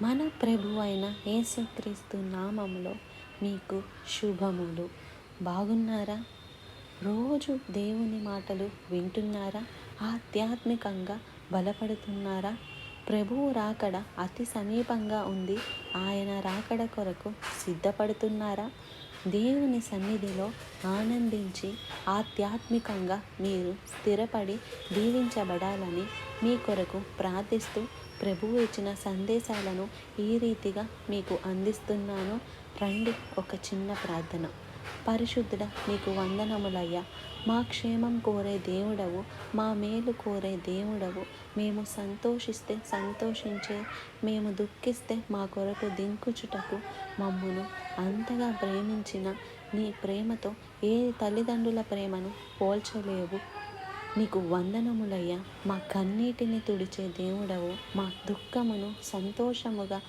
మన ప్రభు అయిన యేసుక్రీస్తు నామములో మీకు శుభములు. బాగున్నారా? రోజు దేవుని మాటలు వింటున్నారా? ఆధ్యాత్మికంగా బలపడుతున్నారా? ప్రభువు రాకడ అతి సమీపంగా ఉంది. ఆయన రాకడ కొరకు సిద్ధపడుతున్నారా? దేవుని సన్నిధిలో ఆనందించి ఆధ్యాత్మికంగా మీరు స్థిరపడి దీవించబడాలని మీ కొరకు ప్రార్థిస్తూ ప్రభువు ఇచ్చిన సందేశాలను ఈ రీతిగా మీకు అందిస్తున్నాను. రండి, ఒక చిన్న ప్రార్థన. పరిశుద్ధుడ, నీకు వందనములయ్యా. మా క్షేమం కోరే దేవుడవు, మా మేలు కోరే దేవుడవు. మేము సంతోషిస్తే సంతోషించే, మేము దుఃఖిస్తే మా కొరకు దింకుచుటకు మమ్మును అంతగా ప్రేమించిన నీ ప్రేమతో ఏ తల్లిదండ్రుల ప్రేమను పోల్చలేవు. నీకు వందనములయ్యా. మా కన్నీటిని తుడిచే దేవుడవు, మా దుఃఖమును సంతోషముగా